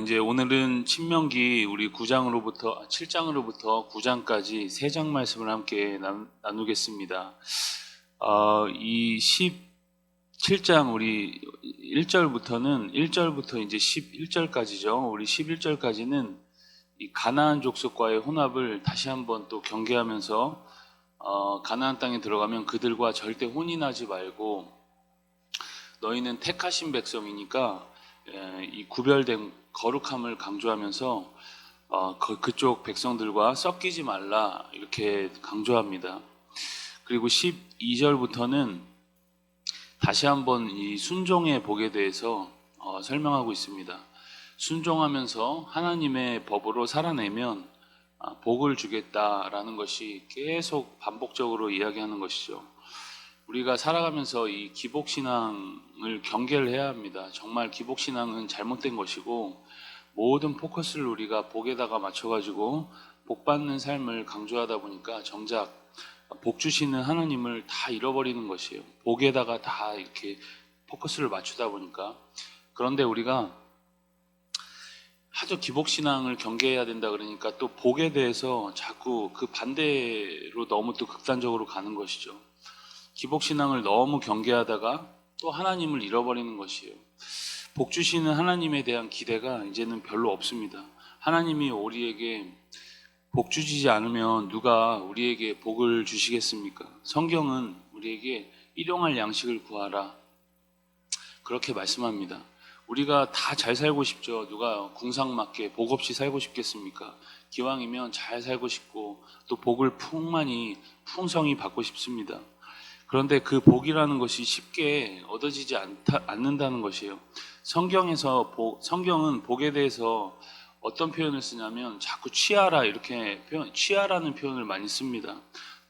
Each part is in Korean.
이제 오늘은 신명기 우리 7장으로부터 9장까지 세 장 말씀을 함께 나누겠습니다. 이 17장 우리 1절부터 이제 11절까지죠. 우리 11절까지는 이 가나안 족속과의 혼합을 다시 한번 또 경계하면서 가나안 땅에 들어가면 그들과 절대 혼인하지 말고 너희는 택하신 백성이니까 이 구별된 거룩함을 강조하면서 그쪽 백성들과 섞이지 말라 이렇게 강조합니다. 그리고 12절부터는 다시 한번 이 순종의 복에 대해서 설명하고 있습니다. 순종하면서 하나님의 법으로 살아내면 복을 주겠다라는 것이 계속 반복적으로 이야기하는 것이죠. 우리가 살아가면서 이 기복신앙을 경계를 해야 합니다. 정말 기복신앙은 잘못된 것이고 모든 포커스를 우리가 복에다가 맞춰가지고 복받는 삶을 강조하다 보니까 정작 복 주시는 하나님을 다 잃어버리는 것이에요. 복에다가 다 이렇게 포커스를 맞추다 보니까. 그런데 우리가 하도 기복신앙을 경계해야 된다 그러니까 또 복에 대해서 자꾸 그 반대로 너무 또 극단적으로 가는 것이죠. 기복신앙을 너무 경계하다가 또 하나님을 잃어버리는 것이에요. 복 주시는 하나님에 대한 기대가 이제는 별로 없습니다. 하나님이 우리에게 복 주시지 않으면 누가 우리에게 복을 주시겠습니까? 성경은 우리에게 일용할 양식을 구하라 그렇게 말씀합니다. 우리가 다 잘 살고 싶죠. 누가 궁상맞게 복 없이 살고 싶겠습니까? 기왕이면 잘 살고 싶고 또 복을 풍성히 받고 싶습니다. 그런데 그 복이라는 것이 쉽게 얻어지지 않는다는 것이에요. 성경은 복에 대해서 어떤 표현을 쓰냐면 자꾸 취하라는 표현을 많이 씁니다.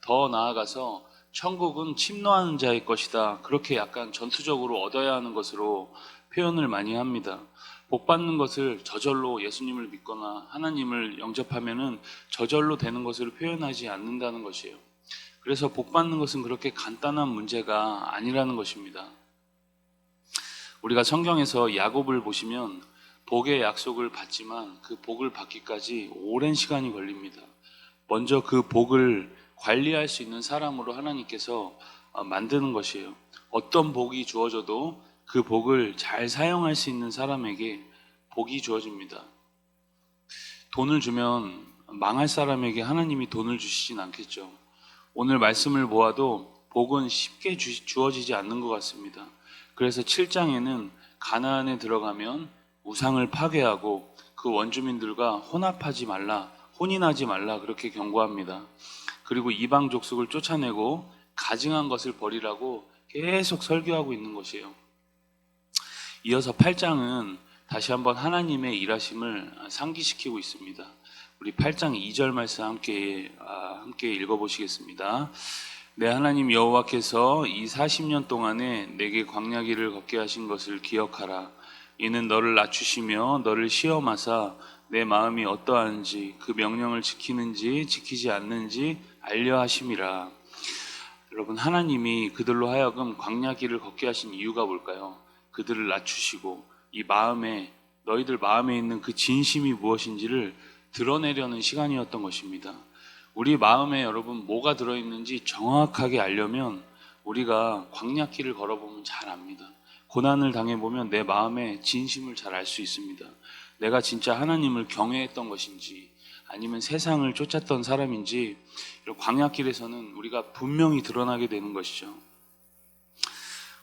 더 나아가서 천국은 침노하는 자의 것이다. 그렇게 약간 전투적으로 얻어야 하는 것으로 표현을 많이 합니다. 복 받는 것을 저절로 예수님을 믿거나 하나님을 영접하면은 저절로 되는 것을 표현하지 않는다는 것이에요. 그래서 복 받는 것은 그렇게 간단한 문제가 아니라는 것입니다. 우리가 성경에서 야곱을 보시면 복의 약속을 받지만 그 복을 받기까지 오랜 시간이 걸립니다. 먼저 그 복을 관리할 수 있는 사람으로 하나님께서 만드는 것이에요. 어떤 복이 주어져도 그 복을 잘 사용할 수 있는 사람에게 복이 주어집니다. 돈을 주면 망할 사람에게 하나님이 돈을 주시진 않겠죠. 오늘 말씀을 보아도 복은 쉽게 주어지지 않는 것 같습니다. 그래서 7장에는 가나안에 들어가면 우상을 파괴하고 그 원주민들과 혼인하지 말라 그렇게 경고합니다. 그리고 이방 족속을 쫓아내고 가증한 것을 버리라고 계속 설교하고 있는 것이에요. 이어서 8장은 다시 한번 하나님의 일하심을 상기시키고 있습니다. 우리 8장 2절 말씀 함께 읽어보시겠습니다. 내 하나님 여호와께서 이 40년 동안에 내게 광야길을 걷게 하신 것을 기억하라. 이는 너를 낮추시며 너를 시험하사 내 마음이 어떠한지 그 명령을 지키는지 지키지 않는지 알려 하심이라. 여러분, 하나님이 그들로 하여금 광야길을 걷게 하신 이유가 뭘까요? 그들을 낮추시고 너희들 마음에 있는 그 진심이 무엇인지를 드러내려는 시간이었던 것입니다. 우리 마음에 여러분 뭐가 들어있는지 정확하게 알려면 우리가 광야길을 걸어보면 잘 압니다. 고난을 당해보면 내 마음의 진심을 잘 알 수 있습니다. 내가 진짜 하나님을 경외했던 것인지 아니면 세상을 쫓았던 사람인지 광야길에서는 우리가 분명히 드러나게 되는 것이죠.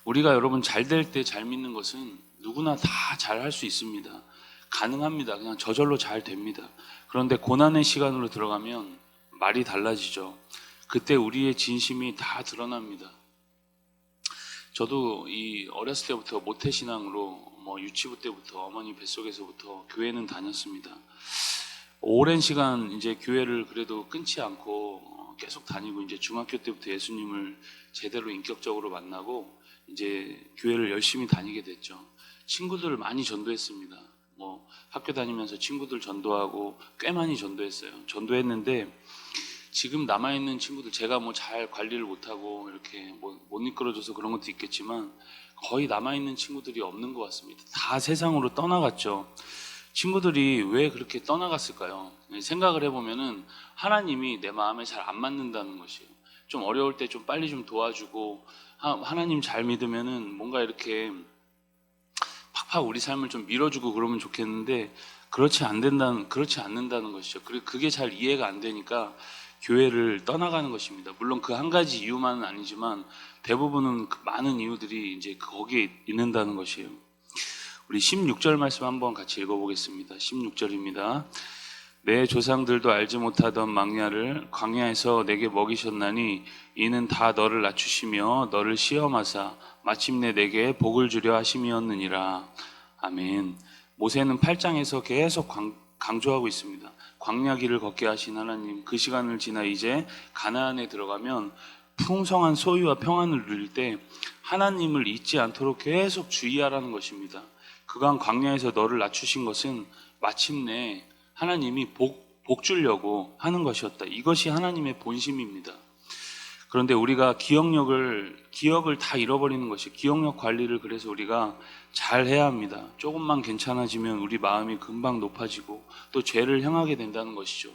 우리가 여러분 잘 될 때 잘 믿는 것은 누구나 다 잘 할 수 있습니다. 가능합니다. 그냥 저절로 잘 됩니다. 그런데 고난의 시간으로 들어가면 말이 달라지죠. 그때 우리의 진심이 다 드러납니다. 저도 이 어렸을 때부터 모태신앙으로 유치부 때부터 어머니 뱃속에서부터 교회는 다녔습니다. 오랜 시간 이제 교회를 그래도 끊지 않고 계속 다니고 이제 중학교 때부터 예수님을 제대로 인격적으로 만나고 이제 교회를 열심히 다니게 됐죠. 친구들을 많이 전도했습니다. 학교 다니면서 친구들 전도하고 꽤 많이 전도했는데 지금 남아있는 친구들, 제가 잘 관리를 못하고 이렇게 못 이끌어줘서 그런 것도 있겠지만 거의 남아있는 친구들이 없는 것 같습니다. 다 세상으로 떠나갔죠. 친구들이 왜 그렇게 떠나갔을까요? 생각을 해보면은 하나님이 내 마음에 잘 안 맞는다는 것이에요. 좀 어려울 때 좀 빨리 좀 도와주고 하나님 잘 믿으면은 뭔가 이렇게 팍팍 우리 삶을 좀 밀어주고 그러면 좋겠는데 그렇지 않는다는 것이죠. 그리고 그게 잘 이해가 안 되니까 교회를 떠나가는 것입니다. 물론 그 한 가지 이유만은 아니지만 대부분은 그 많은 이유들이 이제 거기에 있는다는 것이에요. 우리 16절 말씀 한번 같이 읽어보겠습니다. 16절입니다. 내 조상들도 알지 못하던 망냐를 광야에서 내게 먹이셨나니 이는 다 너를 낮추시며 너를 시험하사 마침내 내게 복을 주려 하심이었느니라. 아멘. 모세는 8장에서 계속 강조하고 있습니다. 광야길을 걷게 하신 하나님, 그 시간을 지나 이제 가나안에 들어가면 풍성한 소유와 평안을 누릴 때 하나님을 잊지 않도록 계속 주의하라는 것입니다. 그간 광야에서 너를 낮추신 것은 마침내 하나님이 복 주려고 하는 것이었다. 이것이 하나님의 본심입니다. 그런데 우리가 기억을 다 잃어버리는 것이 기억력 관리를 그래서 우리가 잘 해야 합니다. 조금만 괜찮아지면 우리 마음이 금방 높아지고 또 죄를 향하게 된다는 것이죠.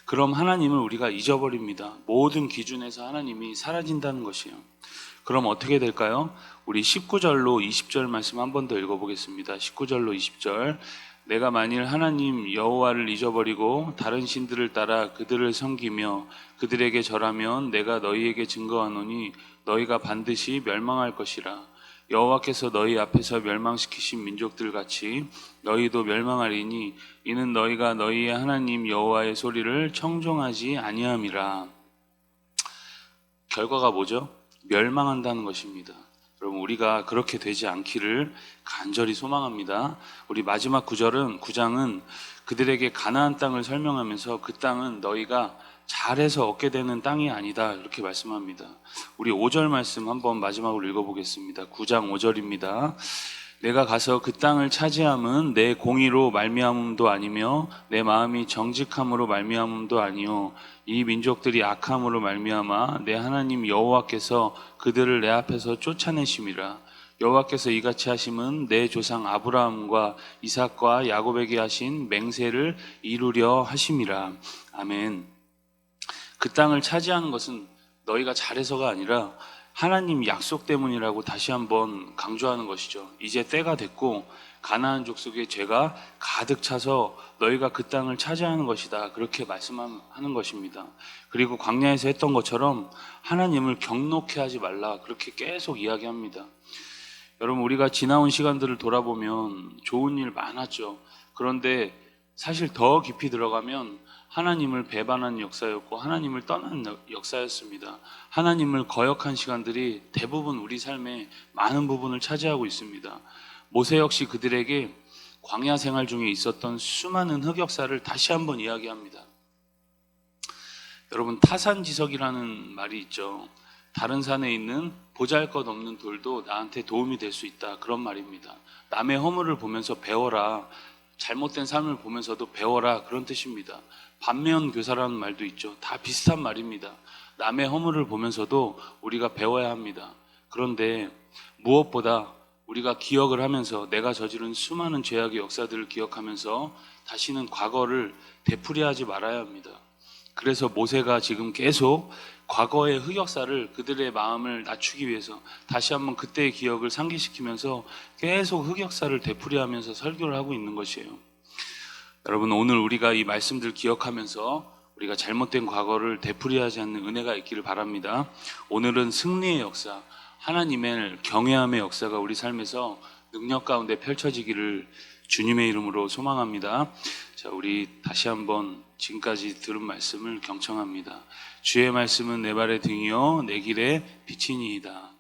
그럼 하나님을 우리가 잊어버립니다. 모든 기준에서 하나님이 사라진다는 것이에요. 그럼 어떻게 될까요? 우리 19절로 20절 말씀 한 번 더 읽어보겠습니다. 19절로 20절. 내가 만일 하나님 여호와를 잊어버리고 다른 신들을 따라 그들을 섬기며 그들에게 절하면 내가 너희에게 증거하노니 너희가 반드시 멸망할 것이라. 여호와께서 너희 앞에서 멸망시키신 민족들 같이 너희도 멸망하리니 이는 너희가 너희의 하나님 여호와의 소리를 청종하지 아니함이라. 결과가 뭐죠? 멸망한다는 것입니다. 여러분, 우리가 그렇게 되지 않기를 간절히 소망합니다. 우리 마지막 9장은 그들에게 가나안 땅을 설명하면서 그 땅은 너희가 잘해서 얻게 되는 땅이 아니다 이렇게 말씀합니다. 우리 5절 말씀 한번 마지막으로 읽어보겠습니다. 9장 5절입니다. 내가 가서 그 땅을 차지함은 내 공의로 말미암음도 아니며 내 마음이 정직함으로 말미암음도 아니요 이 민족들이 악함으로 말미암아 내 하나님 여호와께서 그들을 내 앞에서 쫓아내심이라. 여호와께서 이같이 하심은 내 조상 아브라함과 이삭과 야곱에게 하신 맹세를 이루려 하심이라. 아멘. 그 땅을 차지하는 것은 너희가 잘해서가 아니라 하나님 약속 때문이라고 다시 한번 강조하는 것이죠. 이제 때가 됐고 가나안 족속의 죄가 가득 차서 너희가 그 땅을 차지하는 것이다. 그렇게 말씀하는 것입니다. 그리고 광야에서 했던 것처럼 하나님을 경록해 하지 말라. 그렇게 계속 이야기합니다. 여러분, 우리가 지나온 시간들을 돌아보면 좋은 일 많았죠. 그런데 사실 더 깊이 들어가면 하나님을 배반한 역사였고 하나님을 떠난 역사였습니다. 하나님을 거역한 시간들이 대부분 우리 삶의 많은 부분을 차지하고 있습니다. 모세 역시 그들에게 광야 생활 중에 있었던 수많은 흑역사를 다시 한번 이야기합니다. 여러분, 타산지석이라는 말이 있죠. 다른 산에 있는 보잘것없는 돌도 나한테 도움이 될 수 있다, 그런 말입니다. 남의 허물을 보면서 배워라, 잘못된 삶을 보면서도 배워라, 그런 뜻입니다. 반면교사라는 말도 있죠. 다 비슷한 말입니다. 남의 허물을 보면서도 우리가 배워야 합니다. 그런데 무엇보다 우리가 기억을 하면서 내가 저지른 수많은 죄악의 역사들을 기억하면서 다시는 과거를 되풀이하지 말아야 합니다. 그래서 모세가 지금 계속 과거의 흑역사를 그들의 마음을 낮추기 위해서 다시 한번 그때의 기억을 상기시키면서 계속 흑역사를 되풀이하면서 설교를 하고 있는 것이에요. 여러분, 오늘 우리가 이 말씀들 기억하면서 우리가 잘못된 과거를 되풀이하지 않는 은혜가 있기를 바랍니다. 오늘은 승리의 역사, 하나님의 경외함의 역사가 우리 삶에서 능력 가운데 펼쳐지기를 주님의 이름으로 소망합니다. 자, 우리 다시 한번 지금까지 들은 말씀을 경청합니다. 주의 말씀은 내 발의 등이요 내 길의 빛이니이다.